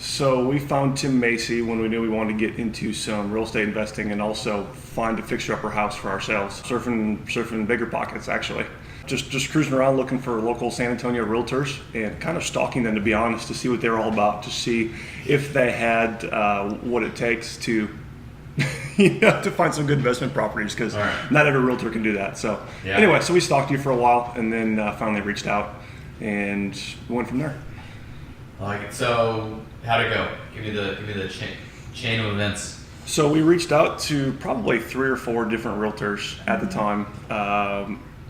So we found Tim Macy when we knew we wanted to get into some real estate investing and also find a fixer-upper house for ourselves. Surfing bigger pockets, actually. Just cruising around looking for local San Antonio realtors and kind of stalking them, to be honest, to see what they were all about, to see if they had what it takes to to find some good investment properties, because not every realtor can do that. So anyway, so we stalked you for a while and then finally reached out and went from there. I like it. So how'd it go? Give me the chain of events. So we reached out to probably 3 or 4 different realtors at the time.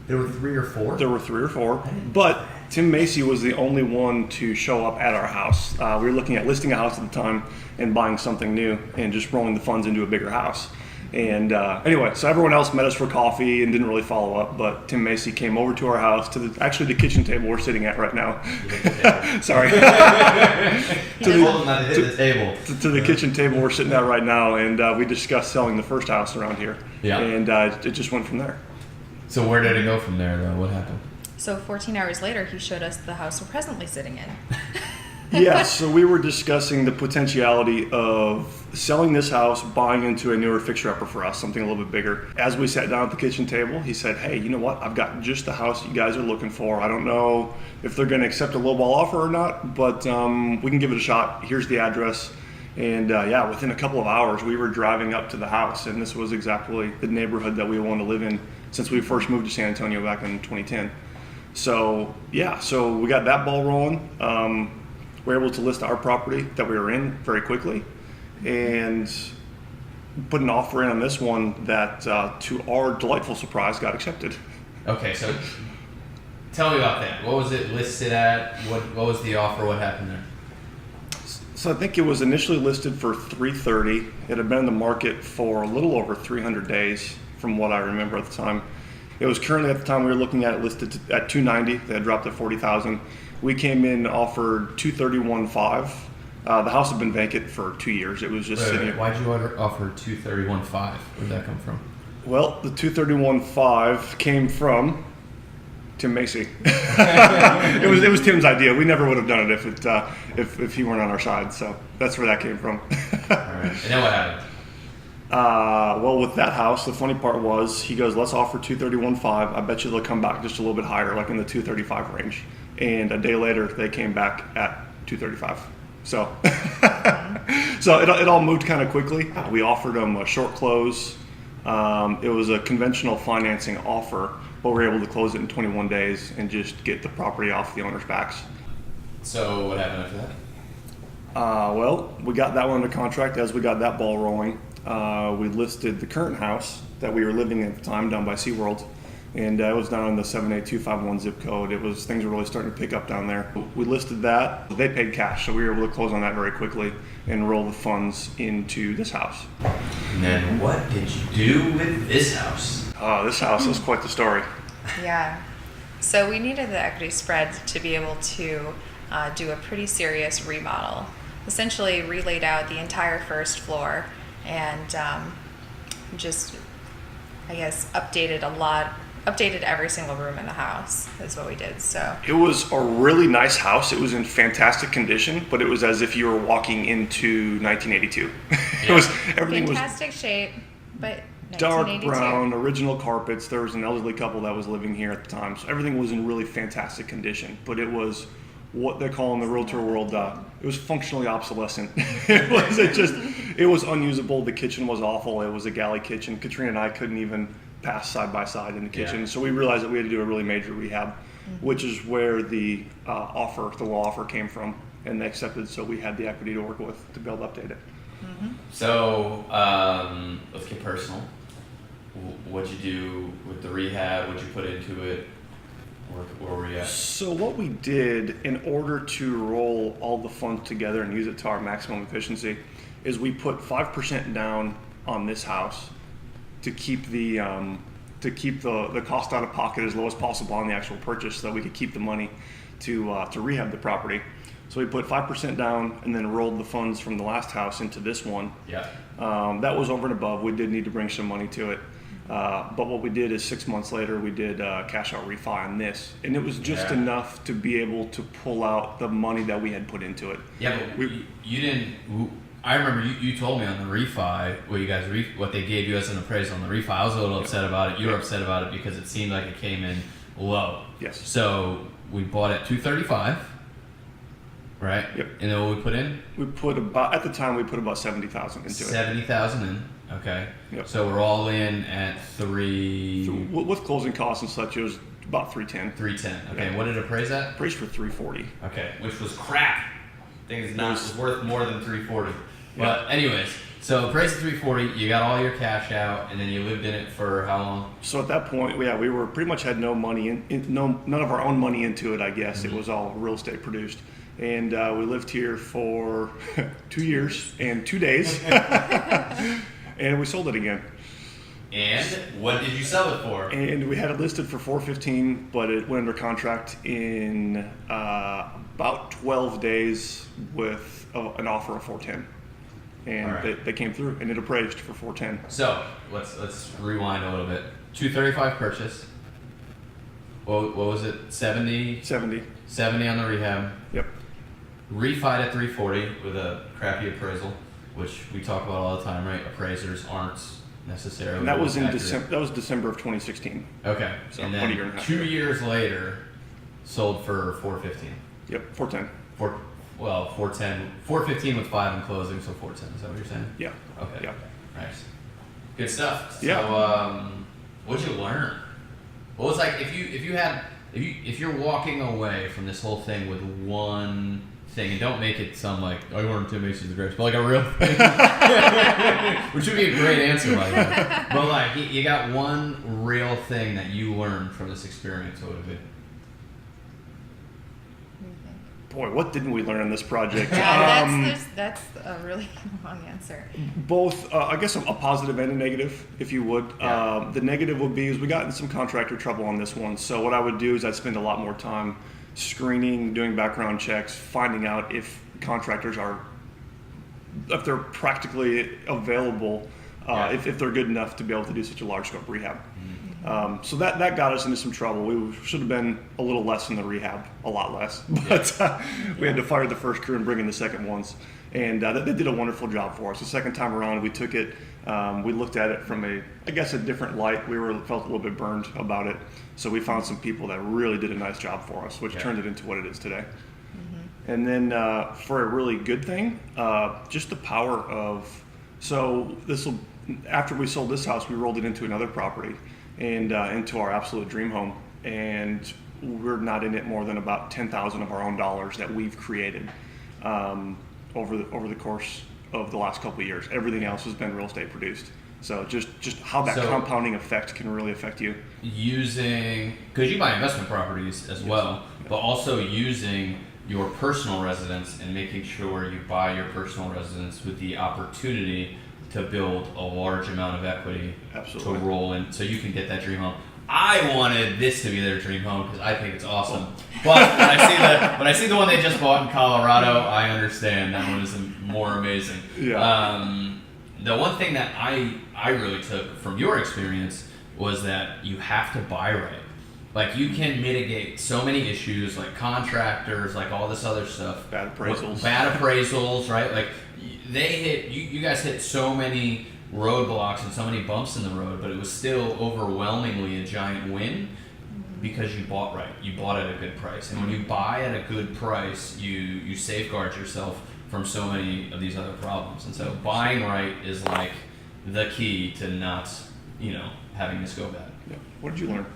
There were 3 or 4? There were 3 or 4, but Tim Macy was the only one to show up at our house. We were looking at listing a house at the time and buying something new and just rolling the funds into a bigger house. And anyway, so everyone else met us for coffee and didn't really follow up, but Tim Macy came over to our house to the kitchen table we're sitting at right now. Sorry. to the kitchen table we're sitting at right now, and we discussed selling the first house around here. Yeah. And it just went from there. So where did it go from there, though? What happened? So 14 hours later, he showed us the house we're presently sitting in. Yeah, so we were discussing the potentiality of selling this house, buying into a newer fixer-upper for us, something a little bit bigger. As we sat down at the kitchen table, he said, hey, you know what? I've got just the house you guys are looking for. I don't know if they're going to accept a lowball offer or not, but we can give it a shot. Here's the address. And within a couple of hours, we were driving up to the house, and this was exactly the neighborhood that we wanted to live in since we first moved to San Antonio back in 2010. So we got that ball rolling. We were able to list our property that we were in very quickly and put an offer in on this one that, to our delightful surprise, got accepted. Okay, so tell me about that. What was it listed at? What was the offer? What happened there? So I think it was initially listed for $330. It had been in the market for a little over 300 days from what I remember at the time. It was currently, at the time we were looking at it, listed at $290. They had dropped to $40,000. We came in, offered $231,500. The house had been vacant for 2 years. It was just sitting. Why'd you offer $231,500? Where'd that come from? Well, the $231,500 came from Tim Macy. It was Tim's idea. We never would have done it if he weren't on our side. So that's where that came from. All right. And then what happened? Well, with that house, the funny part was he goes, let's offer $231,500. I bet you they'll come back just a little bit higher, like in the $235,000 range. And a day later, they came back at $235,000. So, it all moved kind of quickly. We offered them a short close. It was a conventional financing offer, but we were able to close it in 21 days and just get the property off the owner's backs. So what happened after that? Well, we got that one under contract. As we got that ball rolling, we listed the current house that we were living in at the time down by SeaWorld. And it was down in the 78251 zip code. Things were really starting to pick up down there. We listed that. They paid cash, so we were able to close on that very quickly and roll the funds into this house. And then what did you do with this house? This house is quite the story. Yeah. So we needed the equity spread to be able to do a pretty serious remodel. Essentially relaid out the entire first floor and updated every single room in the house is what we did. So it was a really nice house. It was in fantastic condition, but it was as if you were walking into 1982. It was fantastic shape, but dark brown, original carpets. There was an elderly couple that was living here at the time, so everything was in really fantastic condition. But it was what they call in the realtor world, it was functionally obsolescent. It was unusable. The kitchen was awful. It was a galley kitchen. Katrina and I couldn't even pass side by side in the kitchen. Yeah. So we realized that we had to do a really major rehab, which is where the low offer came from, and they accepted. So we had the equity to work with to be able to update it. Mm-hmm. So let's get personal. What'd you do with the rehab? What'd you put into it? Where were we at? So what we did in order to roll all the funds together and use it to our maximum efficiency is we put 5% down on this house to keep the cost out of pocket as low as possible on the actual purchase, so that we could keep the money to rehab the property. So we put 5% down and then rolled the funds from the last house into this one. Yeah. That was over and above. We did need to bring some money to it. But what we did is 6 months later, we did cash out refi on this, and it was just Yeah. enough to be able to pull out the money that we had put into it. Yeah, but you didn't. I remember you told me on the refi what they gave you as an appraisal on the refi. I was a little upset about it. You were upset about it because it seemed like it came in low. Yes. So we bought at 235, right? Yep. And then what we put in? We put at the time we put about 70,000 into it. 70,000 in. Okay. Yep. So we're all in at three. So with closing costs and such, it was about 310. 310. Okay. Yeah. What did it appraise at? Appraised for 340. Okay. Which was crap. Thing is not was- worth more than 340. Yeah. But anyways, so appraised at 340. You got all your cash out, and then you lived in it for how long? So at that point, we were pretty much had no money none of our own money into it. I guess it was all real estate produced, and we lived here for 2 years and 2 days, and we sold it again. And what did you sell it for? And we had it listed for $415, but it went under contract in about 12 days with an offer of $410, and All right. they came through, and it appraised for $410. So let's rewind a little bit. 235 purchase. What was it? 70 70. on the rehab. Yep. Refied at 340 with a crappy appraisal, which we talk about all the time, right? Appraisers aren't necessarily. And that was in accurate. December. That was December of 2016. Okay. So and about a then year and a half 2 ago. years later, sold for 415. Yep. 410. 410. 415 with 5 in closing, so 410. Is that what you're saying? Yeah. Okay. Yeah. Nice. Good stuff. So, Yeah. what'd you learn? What was like if you're walking away from this whole thing with one thing, and don't make it sound like I learned Tim Macy's the greatest, but like a real thing, which would be a great answer, by the way. But like you got one real thing that you learned from this experience. What would it be? Boy, what didn't we learn on this project? Yeah, that's a really long answer. Both, I guess, a positive and a negative, if you would. Yeah. The negative would be is we got in some contractor trouble on this one. So what I would do is I'd spend a lot more time screening, doing background checks, finding out if contractors if they're practically available, Yeah. if they're good enough to be able to do such a large scope rehab. So that got us into some trouble. We should have been a little less in the rehab, a lot less. But we had to fire the first crew and bring in the second ones. And they did a wonderful job for us. The second time around, we took it, we looked at it from a different light. We felt a little bit burned about it. So we found some people that really did a nice job for us, which turned it into what it is today. And then for a really good thing, just the power of, after we sold this house, we rolled it into another property and into our absolute dream home. And we're not in it more than about 10,000 of our own dollars that we've created over the course of the last couple of years. Everything else has been real estate produced. So just how that compounding effect can really affect you. Using, because you buy investment properties as well, but also using your personal residence and making sure you buy your personal residence with the opportunity to build a large amount of equity Absolutely. to roll in so you can get that dream home. I wanted this to be their dream home because I think it's awesome. But when I see the one they just bought in Colorado, I understand that one is more amazing. Yeah. The one thing that I really took from your experience was that you have to buy right. Like you can mitigate so many issues, like contractors, like all this other stuff. Bad appraisals. Bad appraisals, right? Like you guys hit so many roadblocks and so many bumps in the road, but it was still overwhelmingly a giant win because you bought right. You bought at a good price, and when you buy at a good price, you safeguard yourself from so many of these other problems. And so buying right is like the key to not, having this go bad. Yeah. What did you learn?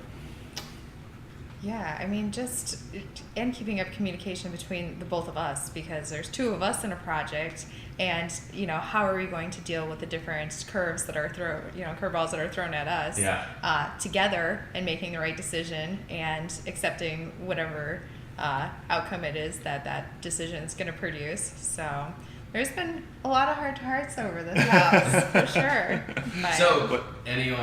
Yeah, I mean, and keeping up communication between the both of us, because there's two of us in a project, and how are we going to deal with the different curves that are curveballs that are thrown at us together, and making the right decision and accepting whatever outcome it is that decision is going to produce. So there's been a lot of heart-to-hearts over this house for sure. But any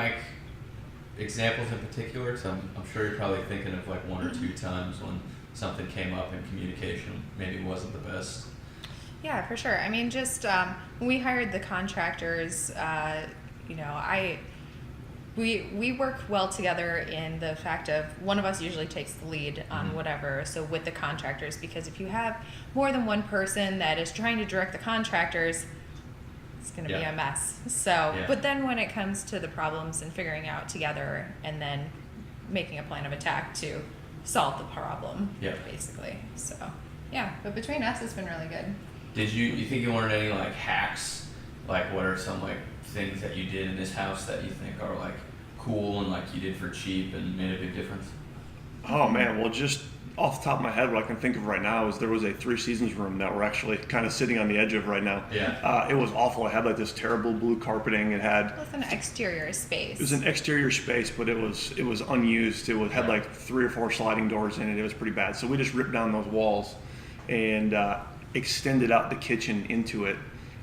examples in particular? So I'm sure you're probably thinking of one or two times when something came up in communication maybe wasn't the best. Yeah, for sure. I mean, just when we hired the contractors, we work well together in the fact of one of us usually takes the lead on whatever. So with the contractors, because if you have more than one person that is trying to direct the contractors, it's going to be a mess. So, but then when it comes to the problems and figuring out together and then making a plan of attack to solve the problem, basically. So, but between us, it's been really good. Did you think you learned any like hacks? Like what are some like things that you did in this house that you think are like cool and like you did for cheap and made a big difference? Oh man, well, just off the top of my head, what I can think of right now is there was a Three Seasons room that we're actually kind of sitting on the edge of right now. It was awful. It had like this terrible blue carpeting. It was an exterior space. It was an exterior space, but it was unused. It had like 3 or 4 sliding doors in it. It was pretty bad. So we just ripped down those walls and extended out the kitchen into it.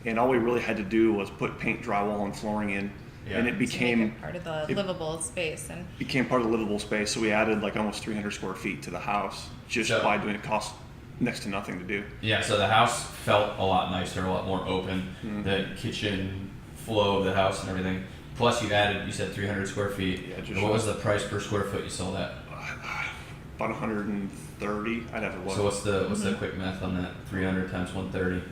And all we really had to do was put paint, drywall, and flooring in. And it became part of the livable space. And became part of the livable space. So we added like almost 300 square feet to the house just by doing it. Cost next to nothing to do. Yeah, so the house felt a lot nicer, a lot more open. The kitchen flow of the house and everything. Plus you said 300 square feet. Yeah, what was the price per square foot you sold at? About 130. I'd have to look. So what's the quick math on that? 300 times 130?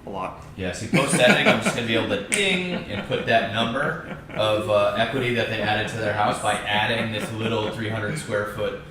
A lot. Yeah, see, post-editing, I'm just going to be able to ding and put that number of equity that they added to their house by adding this little 300 square foot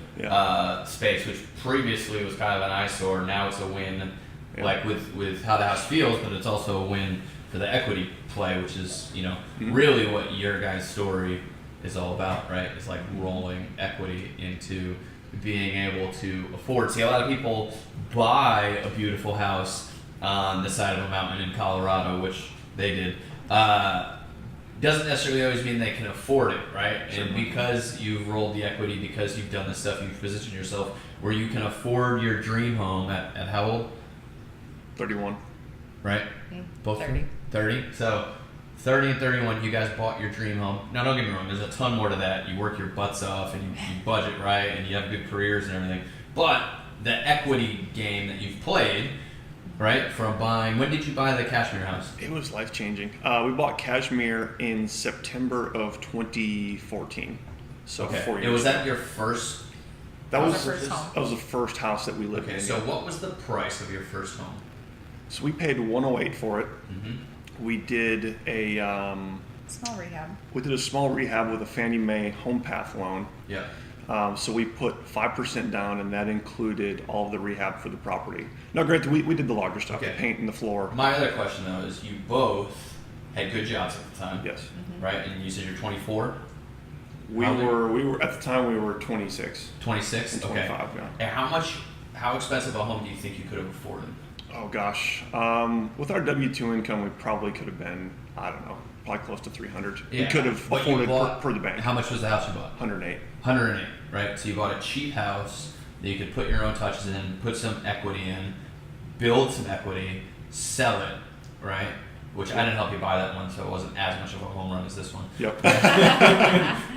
space, which previously was kind of an eyesore. Now it's a win, like with how the house feels, but it's also a win for the equity play, which is, really what your guys' story is all about, right? It's like rolling equity into being able to afford. See, a lot of people buy a beautiful house on the side of a mountain in Colorado, which they did, doesn't necessarily always mean they can afford it, right? And because you've rolled the equity, because you've done this stuff, you've positioned yourself where you can afford your dream home at how old? 31. Right? Both 30. 30? So 30 and 31, you guys bought your dream home. Now don't get me wrong, there's a ton more to that. You work your butts off and you budget right and you have good careers and everything. But the equity game that you've played, right, from buying, when did you buy the Cashmere house? It was life-changing. We bought Cashmere in September of 2014. So 4 years Was that ago. Your first? That was home. That was the first house that we lived in. So what was the price of your first home? So we paid 108 for it. We did a small rehab. We did a small rehab with a Fannie Mae Home Path loan. Yeah. So we put 5% down, and that included all of the rehab for the property. Now, granted, we did the larger stuff, the paint and the floor. My other question, though, is you both had good jobs at the time. Yes. Right? And you said you're 24? We were at the time we were 26. 26? And 25, yeah. And how expensive a home do you think you could have afforded? Oh, gosh. With our W-2 income, we probably could have been, I don't know, probably close to 300. Yeah. We could have afforded per the bank. How much was the house you bought? 108. 108, right? So you bought a cheap house that you could put your own touches in, put some equity in, build some equity, sell it, right? Which I didn't help you buy that one, so it wasn't as much of a home run as this one. Yep.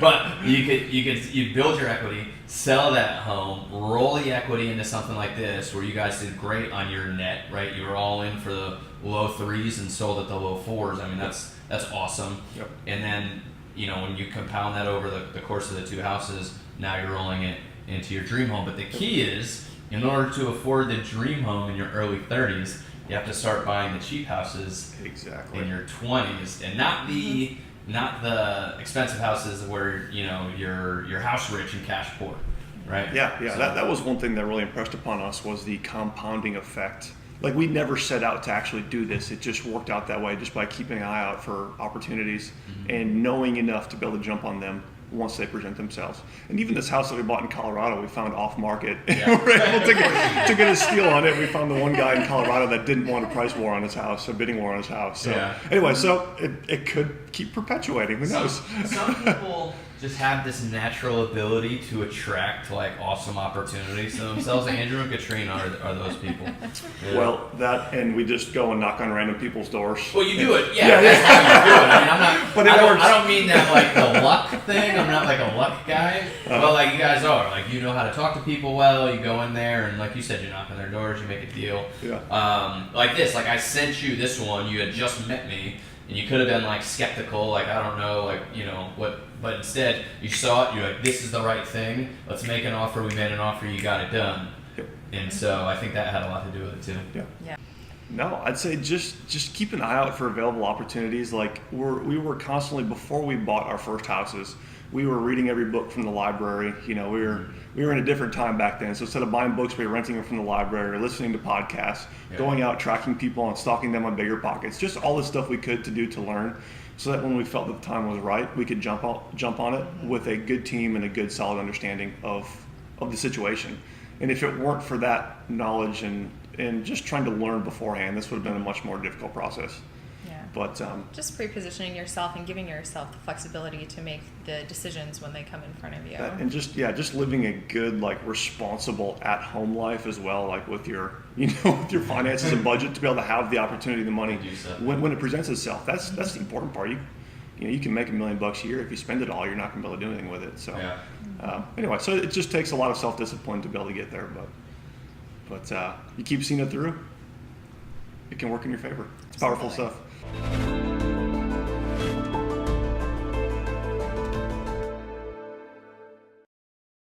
But you build your equity, sell that home, roll the equity into something like this, where you guys did great on your net, right? You were all in for the low 3s and sold at the low 4s. I mean, that's awesome. Yep. And then, when you compound that over the course of the 2 houses, now you're rolling it into your dream home. But the key is, in order to afford the dream home in your early 30s, you have to start buying the cheap houses in your 20s, and not the expensive houses where you're house rich and cash poor, right? Yeah. So, that was one thing that really impressed upon us was the compounding effect. Like, we never set out to actually do this. It just worked out that way just by keeping an eye out for opportunities and knowing enough to be able to jump on them once they present themselves. And even this house that we bought in Colorado, we found off market. Yeah. We were able to get a steal on it. We found the one guy in Colorado that didn't want a price war on his house, a bidding war on his house. So anyway, so it could keep perpetuating. Who knows? Some people just have this natural ability to attract like awesome opportunities to themselves. Andrew and Katrina are those people. Yeah. Well, that, and we just go and knock on random people's doors. Well, you do it, that's how you do it. I mean, I'm not. But I don't mean that like the luck thing. I'm not like a luck guy. But like you guys are, like you know how to talk to people well. You go in there and like you said, you knock on their doors, you make a deal. Yeah. Like this, like I sent you this one. You had just met me. And you could have been like skeptical, like I don't know, like what, but instead you saw it, you're like, this is the right thing. Let's make an offer. We made an offer. You got it done. Yep. And so I think that had a lot to do with it too. Yeah. Yeah. No, I'd say just keep an eye out for available opportunities. Like we were constantly, before we bought our first houses, we were reading every book from the library. We were in a different time back then. So instead of buying books, we were renting them from the library, or listening to podcasts, going out, tracking people and stalking them on Bigger Pockets. Just all the stuff we could to do to learn, so that when we felt that the time was right, we could jump on it with a good team and a good solid understanding of the situation. And if it weren't for that knowledge and just trying to learn beforehand, this would have been a much more difficult process. Yeah. But just pre-positioning yourself and giving yourself the flexibility to make the decisions when they come in front of you. and just living a good, like, responsible at-home life as well, like with your with your finances and budget, to be able to have the opportunity, the money when it presents itself. That's the important part. You can make $1 million a year. If you spend it all, you're not going to be able to do anything with it. So anyway, so it just takes a lot of self-discipline to be able to get there, but you keep seeing it through, it can work in your favor. It's powerful stuff.